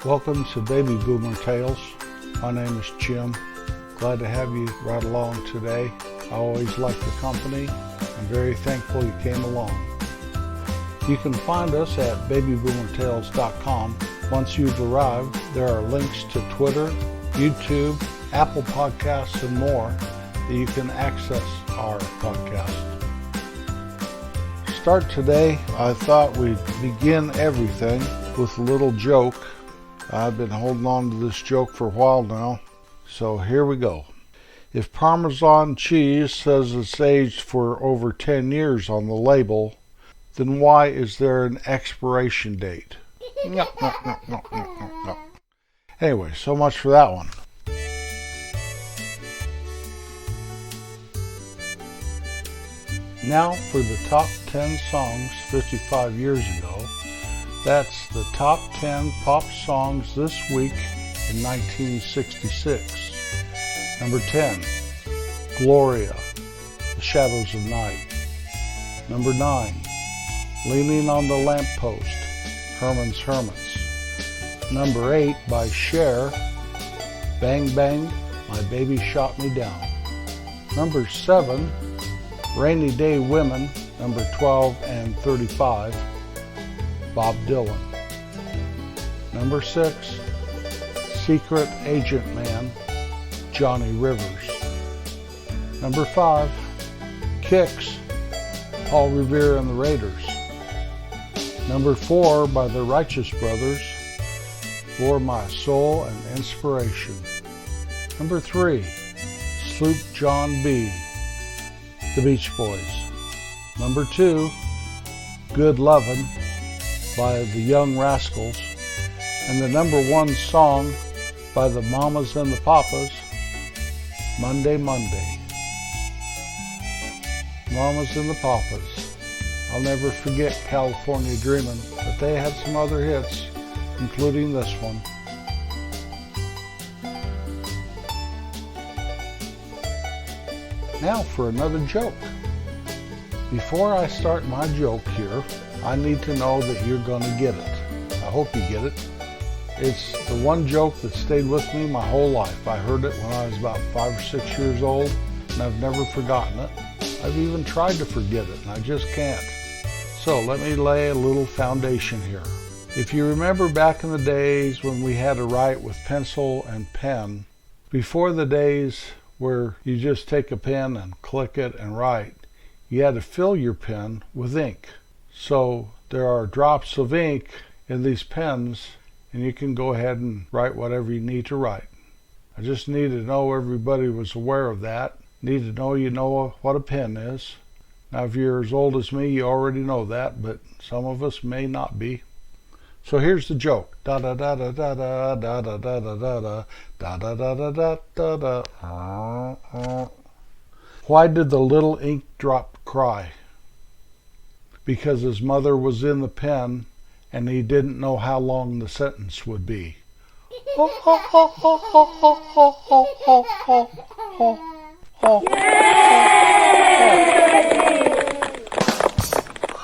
Welcome to Baby Boomer Tales. My name is Jim. Glad to have you right along today. I always like the company. I'm very thankful you came along. You can find us at babyboomertales.com. Once you've arrived, there are links to Twitter, YouTube, Apple Podcasts, and more that you can access our podcast. To start today, I thought we'd begin everything with a little joke. I've been holding on to this joke for a while now, so here we go. If Parmesan cheese says it's aged for over 10 years on the label, then why is there an expiration date? No. Anyway, so much for that one. Now for the top 10 songs 55 years ago. That's the top 10 pop songs this week in 1966. Number 10, Gloria, The Shadows of Night. Number 9, Leaning on the Lamppost, Herman's Hermits. Number 8 by Cher, Bang Bang, My Baby Shot Me Down. Number 7, Rainy Day Women, number 12 and 35. Bob Dylan. Number 6, Secret Agent Man, Johnny Rivers. Number 5, Kicks, Paul Revere and the Raiders. Number 4 by the Righteous Brothers, For My Soul and Inspiration. Number 3, Sloop John B., The Beach Boys. Number 2, Good Lovin', by the Young Rascals, and the number 1 song by the Mamas and the Papas, Monday, Monday. Mamas and the Papas. I'll never forget California Dreamin', but they had some other hits, including this one. Now for another joke. Before I start my joke here, I need to know that you're going to get it. I hope you get it. It's the one joke that stayed with me my whole life. I heard it when I was about 5 or 6 years old, and I've never forgotten it. I've even tried to forget it, and I just can't. So let me lay a little foundation here. If you remember back in the days when we had to write with pencil and pen, before the days where you just take a pen and click it and write, you had to fill your pen with ink. So there are drops of ink in these pens, and you can go ahead and write whatever you need to write. I just need to know everybody was aware of that. Need to know you know what a pen is. Now if you're as old as me, you already know that, but some of us may not be. So here's the joke. Da da da da da da da da da da da da da da da da da da. Why did the little ink drop cry? Because his mother was in the pen and he didn't know how long the sentence would be.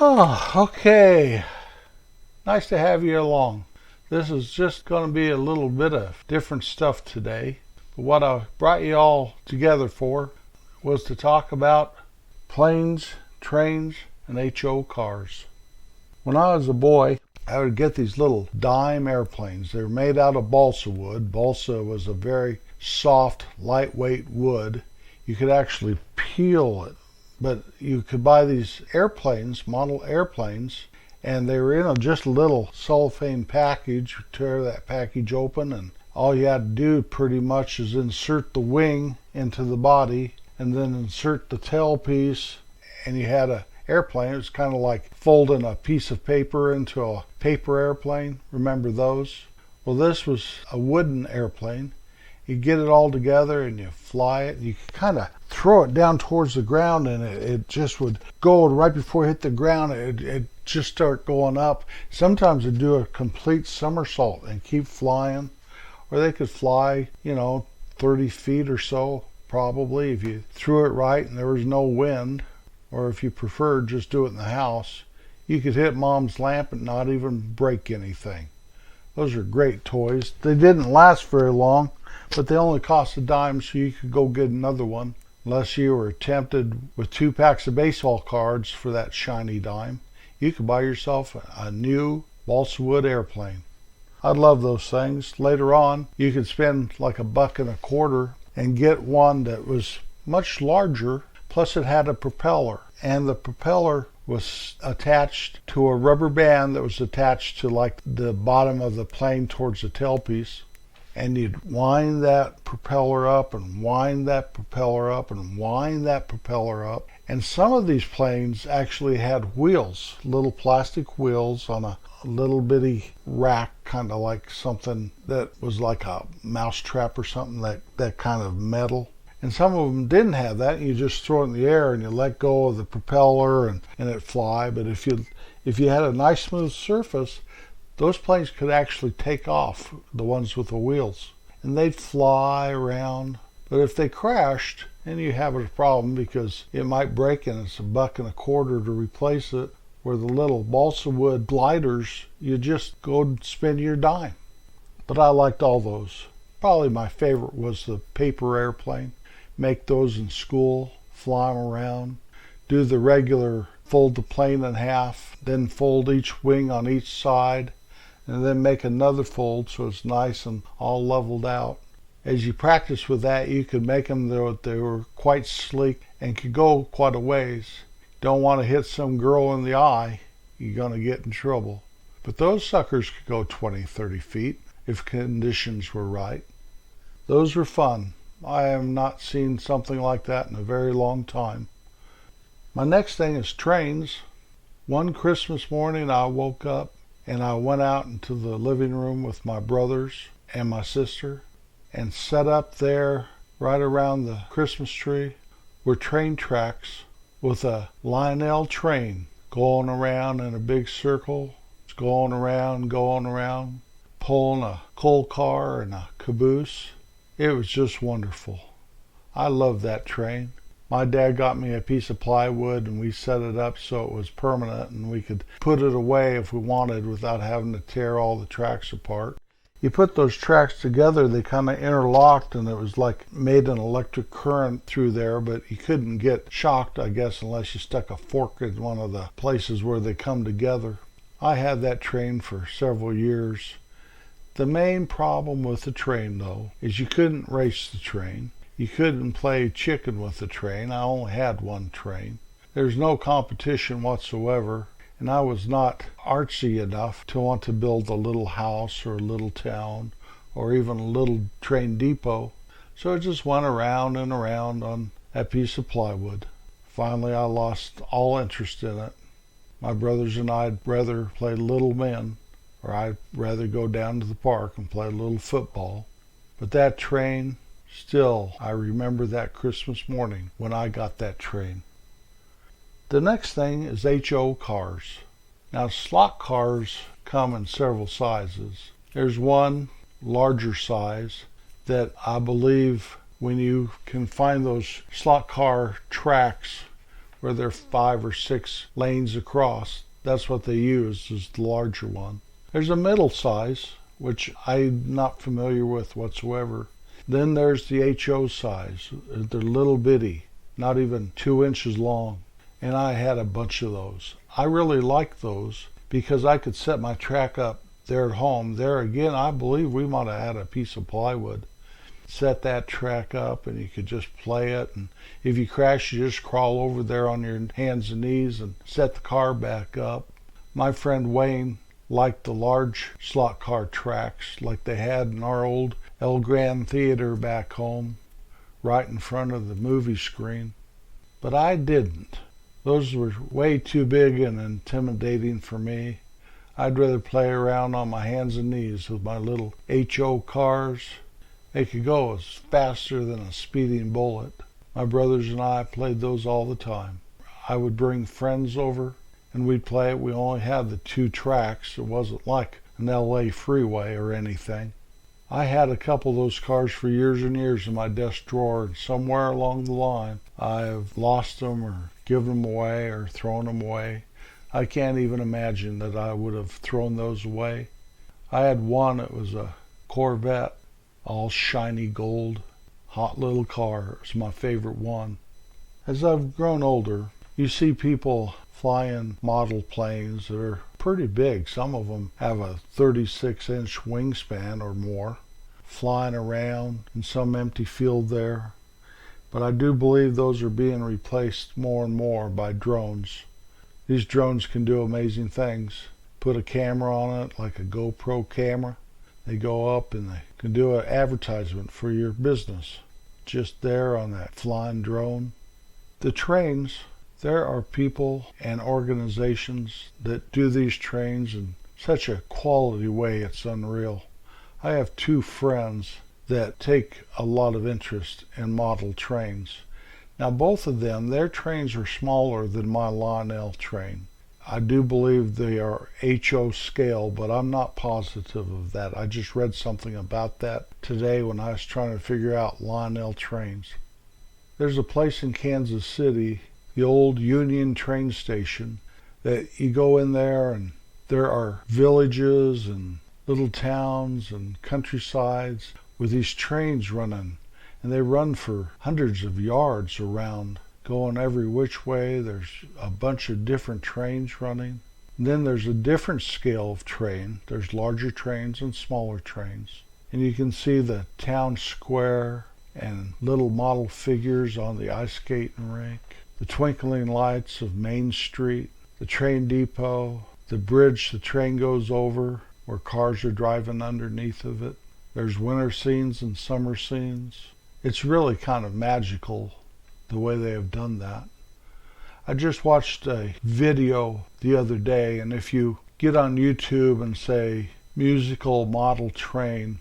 Oh, okay. Nice to have you along. This is just going to be a little bit of different stuff today. But what I brought you all together for was to talk about planes, trains, and HO cars. When I was a boy, I would get these little dime airplanes. They were made out of balsa wood. Balsa was a very soft, lightweight wood. You could actually peel it. But you could buy these airplanes, model airplanes, and they were in just a little cellophane package. You tear that package open, and all you had to do pretty much is insert the wing into the body and then insert the tail piece, and you had a airplane. It was kind of like folding a piece of paper into a paper airplane. Remember those? Well, this was a wooden airplane. You get it all together and you fly it. You could kind of throw it down towards the ground, and it just would go right before it hit the ground. It just start going up. Sometimes it'd do a complete somersault and keep flying. Or they could fly, 30 feet or so, probably, if you threw it right and there was no wind. Or if you preferred, just do it in the house. You could hit Mom's lamp and not even break anything. Those are great toys. They didn't last very long, but they only cost a dime, so you could go get another one. Unless you were tempted with 2 packs of baseball cards for that shiny dime, you could buy yourself a new balsa wood airplane. I love those things. Later on, you could spend like $1.25 and get one that was much larger, plus it had a propeller. And the propeller was attached to a rubber band that was attached to like the bottom of the plane towards the tailpiece. And you'd wind that propeller up and wind that propeller up and wind that propeller up. And some of these planes actually had wheels, little plastic wheels on a little bitty rack, kind of like something that was like a mouse trap or something, that kind of metal. And some of them didn't have that. You just throw it in the air and you let go of the propeller and it fly. But if you had a nice smooth surface, those planes could actually take off, the ones with the wheels, and they'd fly around. But if they crashed, then you have a problem because it might break and it's $1.25 to replace it. Where the little balsa wood gliders, you just go and spend your dime. But I liked all those. Probably my favorite was the paper airplane. Make those in school, fly them around, do the regular fold the plane in half, then fold each wing on each side, and then make another fold so it's nice and all leveled out. As you practice with that, you could make them though they were quite sleek and could go quite a ways. Don't want to hit some girl in the eye, you're going to get in trouble. But those suckers could go 20, 30 feet if conditions were right. Those were fun. I have not seen something like that in a very long time. My next thing is trains. One Christmas morning I woke up and I went out into the living room with my brothers and my sister and set up there right around the Christmas tree were train tracks with a Lionel train going around in a big circle, going around, pulling a coal car and a caboose. It was just wonderful. I loved that train. My dad got me a piece of plywood and we set it up so it was permanent and we could put it away if we wanted without having to tear all the tracks apart. You put those tracks together, they kind of interlocked and it was like made an electric current through there, but you couldn't get shocked, I guess, unless you stuck a fork in one of the places where they come together. I had that train for several years. The main problem with the train, though, is you couldn't race the train. You couldn't play chicken with the train. I only had one train. There's no competition whatsoever. And I was not artsy enough to want to build a little house or a little town or even a little train depot. So I just went around and around on that piece of plywood. Finally, I lost all interest in it. My brothers and I'd rather play little men, or I'd rather go down to the park and play a little football. But that train, still, I remember that Christmas morning when I got that train. The next thing is HO cars. Now, slot cars come in several sizes. There's one larger size that I believe when you can find those slot car tracks where they're 5 or 6 lanes across, that's what they use, is the larger one. There's a middle size, which I'm not familiar with whatsoever. Then there's the HO size. They're little bitty, not even 2 inches long. And I had a bunch of those. I really liked those because I could set my track up there at home. There again, I believe we might have had a piece of plywood. Set that track up and you could just play it. And if you crash, you just crawl over there on your hands and knees and set the car back up. My friend Wayne liked the large slot car tracks like they had in our old El Gran Theater back home, right in front of the movie screen. But I didn't. Those were way too big and intimidating for me. I'd rather play around on my hands and knees with my little HO cars. They could go as faster than a speeding bullet. My brothers and I played those all the time. I would bring friends over and we'd play it. We only had the 2 tracks. It wasn't like an LA freeway or anything. I had a couple of those cars for years and years in my desk drawer, and somewhere along the line I've lost them or given them away or thrown them away. I can't even imagine that I would have thrown those away. I had one, it was a Corvette, all shiny gold, hot little car. It was my favorite one. As I've grown older, you see people flying model planes that are pretty big. Some of them have a 36-inch wingspan or more, flying around in some empty field there. But I do believe those are being replaced more and more by drones. These drones can do amazing things. Put a camera on it, like a GoPro camera. They go up and they can do an advertisement for your business just there on that flying drone. The trains, there are people and organizations that do these trains in such a quality way, it's unreal. I have two friends that take a lot of interest in model trains. Now both of them, their trains are smaller than my Lionel train. I do believe they are HO scale, but I'm not positive of that. I just read something about that today when I was trying to figure out Lionel trains. There's a place in Kansas City, the old Union train station, that you go in there and there are villages and little towns and countrysides with these trains running. And they run for hundreds of yards around, going every which way. There's a bunch of different trains running. And then there's a different scale of train. There's larger trains and smaller trains. And you can see the town square and little model figures on the ice skating rink, the twinkling lights of Main Street, the train depot, the bridge the train goes over where cars are driving underneath of it. There's winter scenes and summer scenes. It's really kind of magical the way they have done that. I just watched a video the other day, and if you get on YouTube and say musical model train,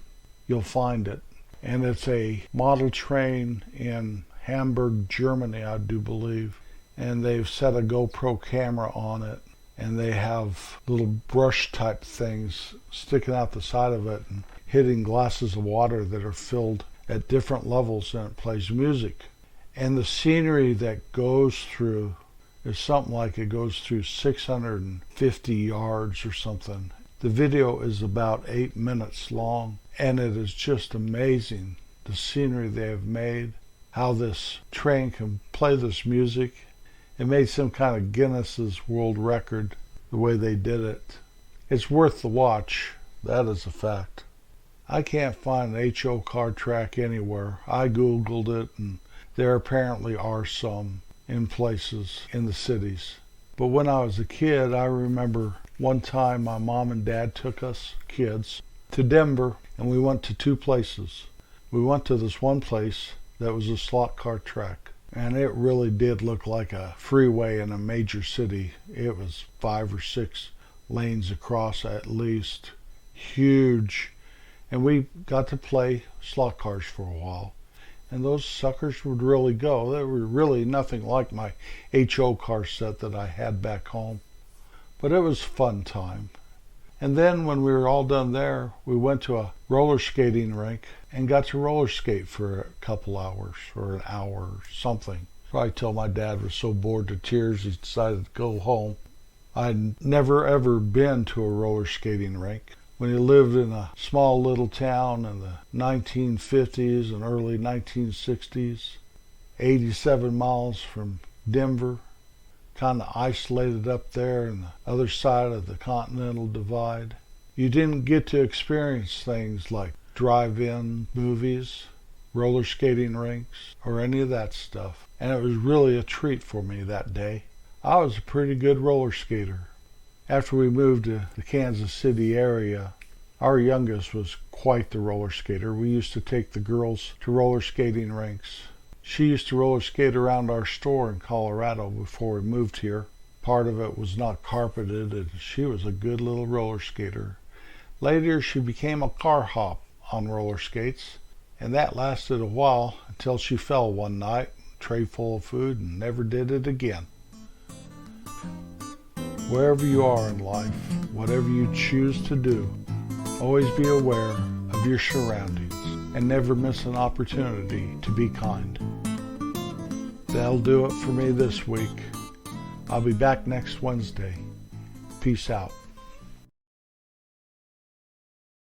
you'll find it. And it's a model train in Hamburg, Germany, I do believe. And they've set a GoPro camera on it, and they have little brush type things sticking out the side of it and hitting glasses of water that are filled at different levels, and it plays music. And the scenery that goes through is something like it goes through 650 yards or something. The video is about 8 minutes long, and it is just amazing, the scenery they have made, how this train can play this music. It made some kind of Guinness's World Record, the way they did it. It's worth the watch, that is a fact. I can't find an HO car track anywhere. I Googled it, and there apparently are some in places in the cities. But when I was a kid, I remember one time my mom and dad took us, kids, to Denver, and we went to two places. We went to this one place that was a slot car track, and it really did look like a freeway in a major city. It was 5 or 6 lanes across at least. Huge. And we got to play slot cars for a while. And those suckers would really go. They were really nothing like my HO car set that I had back home. But it was a fun time. And then when we were all done there, we went to a roller skating rink and got to roller skate for a couple hours or an hour or something. Probably till my dad was so bored to tears he decided to go home. I'd never ever been to a roller skating rink. When he lived in a small little town in the 1950s and early 1960s, 87 miles from Denver, kind of isolated up there on the other side of the Continental Divide. You didn't get to experience things like drive-in movies, roller skating rinks, or any of that stuff. And it was really a treat for me that day. I was a pretty good roller skater. After we moved to the Kansas City area, our youngest was quite the roller skater. We used to take the girls to roller skating rinks. She used to roller skate around our store in Colorado before we moved here. Part of it was not carpeted, and she was a good little roller skater. Later, she became a car hop on roller skates, and that lasted a while until she fell one night, tray full of food, and never did it again. Wherever you are in life, whatever you choose to do, always be aware of your surroundings and never miss an opportunity to be kind. That'll do it for me this week. I'll be back next Wednesday. Peace out.